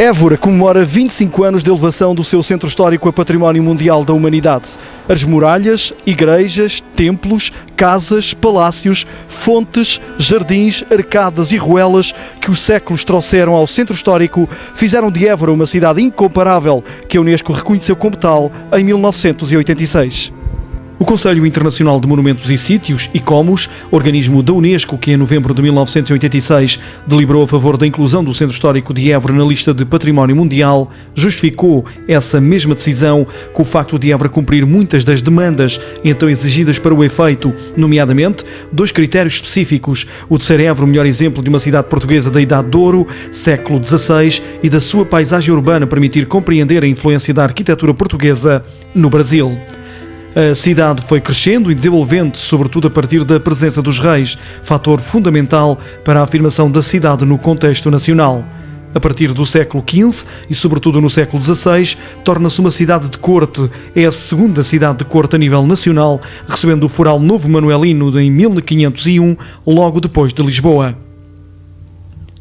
Évora comemora 25 anos de elevação do seu centro histórico a Património Mundial da Humanidade. As muralhas, igrejas, templos, casas, palácios, fontes, jardins, arcadas e ruelas que os séculos trouxeram ao centro histórico fizeram de Évora uma cidade incomparável que a Unesco reconheceu como tal em 1986. O Conselho Internacional de Monumentos e Sítios, ICOMOS, organismo da Unesco que em novembro de 1986 deliberou a favor da inclusão do Centro Histórico de Évora na lista de Património Mundial, justificou essa mesma decisão com o facto de Évora cumprir muitas das demandas então exigidas para o efeito, nomeadamente dois critérios específicos: o de ser Évora o melhor exemplo de uma cidade portuguesa da Idade de Ouro, século XVI, e da sua paisagem urbana permitir compreender a influência da arquitetura portuguesa no Brasil. A cidade foi crescendo e desenvolvendo-se, sobretudo a partir da presença dos reis, fator fundamental para a afirmação da cidade no contexto nacional. A partir do século XV e sobretudo no século XVI, torna-se uma cidade de corte. É a segunda cidade de corte a nível nacional, recebendo o Foral Novo Manuelino em 1501, logo depois de Lisboa.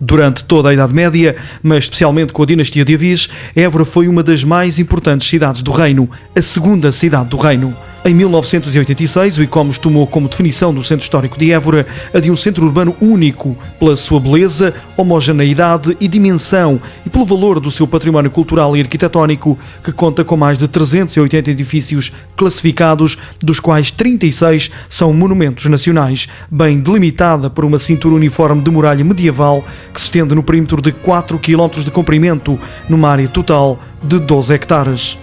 Durante toda a Idade Média, mas especialmente com a dinastia de Avis, Évora foi uma das mais importantes cidades do reino, a segunda cidade do reino. Em 1986, o ICOMOS tomou como definição do Centro Histórico de Évora a de um centro urbano único, pela sua beleza, homogeneidade e dimensão e pelo valor do seu património cultural e arquitetónico, que conta com mais de 380 edifícios classificados, dos quais 36 são monumentos nacionais, bem delimitada por uma cintura uniforme de muralha medieval que se estende no perímetro de 4 km de comprimento, numa área total de 12 hectares.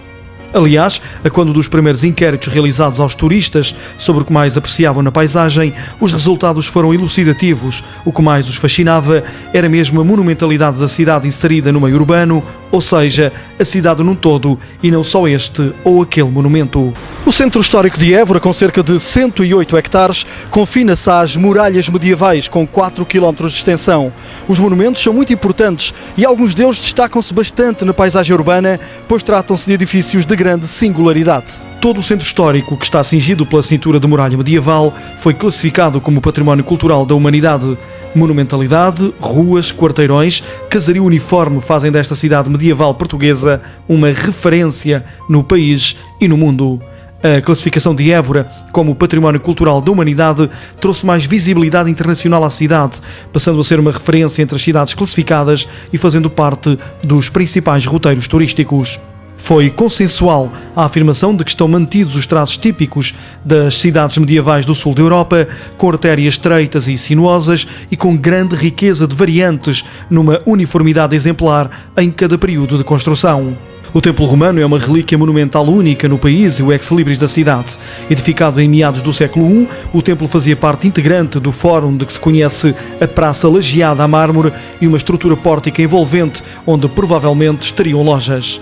Aliás, a quando dos primeiros inquéritos realizados aos turistas sobre o que mais apreciavam na paisagem, os resultados foram elucidativos. O que mais os fascinava era mesmo a monumentalidade da cidade inserida no meio urbano, ou seja, a cidade num todo e não só este ou aquele monumento. O Centro Histórico de Évora, com cerca de 108 hectares, confina-se às muralhas medievais com 4 km de extensão. Os monumentos são muito importantes e alguns deles destacam-se bastante na paisagem urbana, pois tratam-se de edifícios de grande singularidade. Todo o centro histórico, que está cingido pela cintura de muralha medieval, foi classificado como Património Cultural da Humanidade. Monumentalidade, ruas, quarteirões, casario uniforme fazem desta cidade medieval portuguesa uma referência no país e no mundo. A classificação de Évora como Património Cultural da Humanidade trouxe mais visibilidade internacional à cidade, passando a ser uma referência entre as cidades classificadas e fazendo parte dos principais roteiros turísticos. Foi consensual a afirmação de que estão mantidos os traços típicos das cidades medievais do sul da Europa, com artérias estreitas e sinuosas e com grande riqueza de variantes, numa uniformidade exemplar em cada período de construção. O Templo Romano é uma relíquia monumental única no país e o ex-libris da cidade. Edificado em meados do século I, o templo fazia parte integrante do fórum de que se conhece a Praça Lajeada a mármore e uma estrutura pórtica envolvente, onde provavelmente estariam lojas.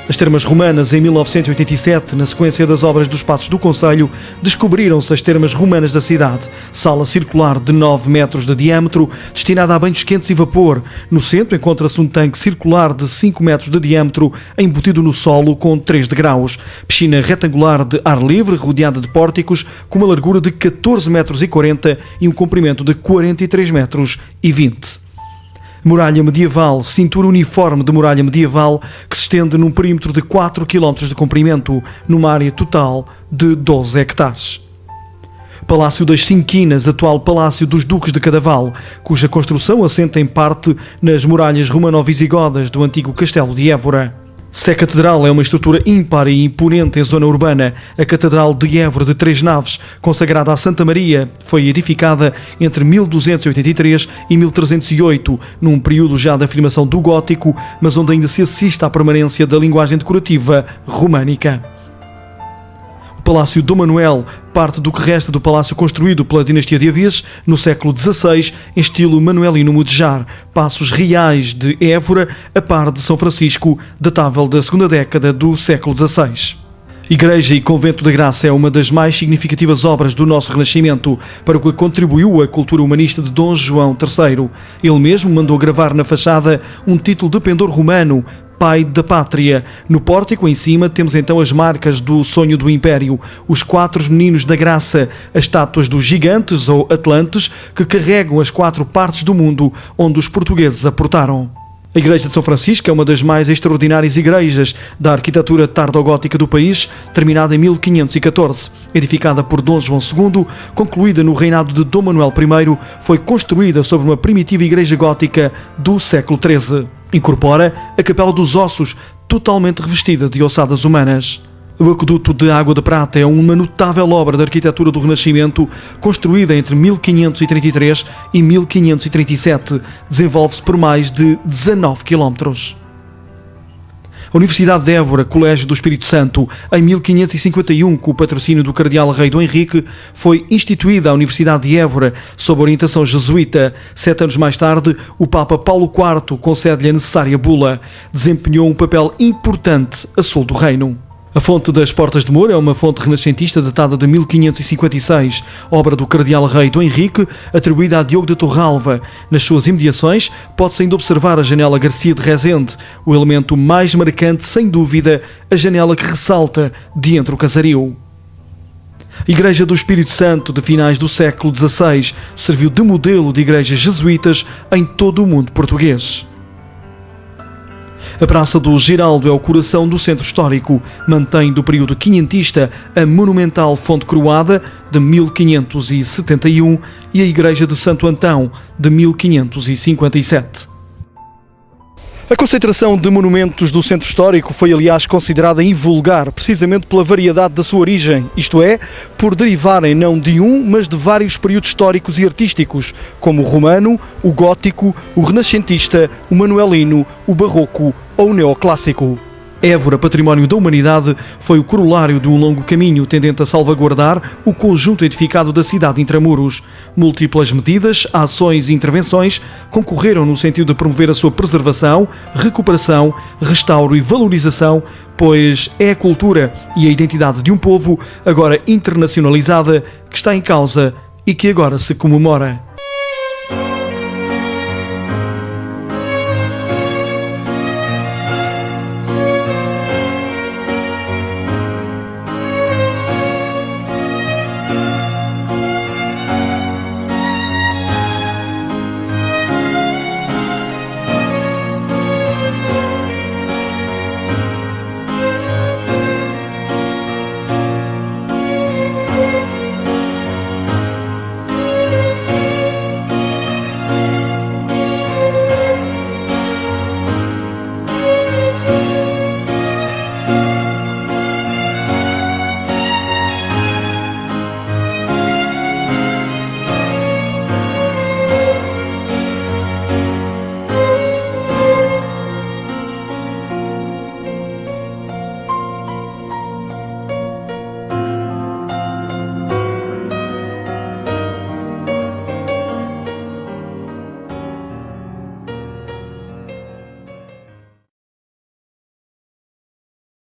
As termas romanas, em 1987, na sequência das obras dos Passos do Conselho, descobriram-se as termas romanas da cidade. Sala circular de 9 metros de diâmetro, destinada a banhos quentes e vapor. No centro encontra-se um tanque circular de 5 metros de diâmetro, embutido no solo com 3 degraus. Piscina retangular de ar livre, rodeada de pórticos, com uma largura de 14 metros e 40 e um comprimento de 43 metros e 20. Muralha medieval, cintura uniforme de muralha medieval que se estende num perímetro de 4 km de comprimento, numa área total de 12 hectares. Palácio das Cinquinas, atual Palácio dos Duques de Cadaval, cuja construção assenta em parte nas muralhas romano-visigodas do antigo Castelo de Évora. Sé Catedral é uma estrutura ímpar e imponente em zona urbana. A Catedral de Évora, de 3 naves, consagrada a Santa Maria, foi edificada entre 1283 e 1308, num período já da afirmação do gótico, mas onde ainda se assiste à permanência da linguagem decorativa românica. O Palácio Dom Manuel, parte do que resta do palácio construído pela dinastia de Avis no século XVI, em estilo manuelino mudejar, passos reais de Évora, a par de São Francisco, datável da segunda década do século XVI. Igreja e Convento da Graça é uma das mais significativas obras do nosso Renascimento, para o que contribuiu a cultura humanista de Dom João III. Ele mesmo mandou gravar na fachada um título de pendor romano, Pai da Pátria. No pórtico em cima temos então as marcas do sonho do Império, os 4 meninos da graça, as estátuas dos gigantes ou atlantes que carregam as 4 partes do mundo onde os portugueses aportaram. A Igreja de São Francisco é uma das mais extraordinárias igrejas da arquitetura tardogótica do país, terminada em 1514. Edificada por Dom João II, concluída no reinado de Dom Manuel I, foi construída sobre uma primitiva igreja gótica do século XIII. Incorpora a Capela dos Ossos, totalmente revestida de ossadas humanas. O Aqueduto de Água de Prata é uma notável obra de arquitetura do Renascimento, construída entre 1533 e 1537. Desenvolve-se por mais de 19 km. A Universidade de Évora, Colégio do Espírito Santo, em 1551, com o patrocínio do Cardeal Rei Dom Henrique, foi instituída a Universidade de Évora, sob orientação jesuíta. 7 anos mais tarde, o Papa Paulo IV concede-lhe a necessária bula. Desempenhou um papel importante a sul do reino. A Fonte das Portas de Moura é uma fonte renascentista datada de 1556, obra do Cardeal Rei Dom Henrique, atribuída a Diogo de Torralva. Nas suas imediações pode-se ainda observar a janela Garcia de Rezende, o elemento mais marcante, sem dúvida, a janela que ressalta de entre o casario. A Igreja do Espírito Santo, de finais do século XVI, serviu de modelo de igrejas jesuítas em todo o mundo português. A Praça do Giraldo é o coração do centro histórico. Mantém do período quinhentista a monumental Fonte Croada, de 1571, e a Igreja de Santo Antão, de 1557. A concentração de monumentos do centro histórico foi, aliás, considerada invulgar, precisamente pela variedade da sua origem, isto é, por derivarem não de um, mas de vários períodos históricos e artísticos, como o romano, o gótico, o renascentista, o manuelino, o barroco ou o neoclássico. Évora, Património da Humanidade, foi o corolário de um longo caminho tendente a salvaguardar o conjunto edificado da cidade intramuros. Múltiplas medidas, ações e intervenções concorreram no sentido de promover a sua preservação, recuperação, restauro e valorização, pois é a cultura e a identidade de um povo, agora internacionalizada, que está em causa e que agora se comemora.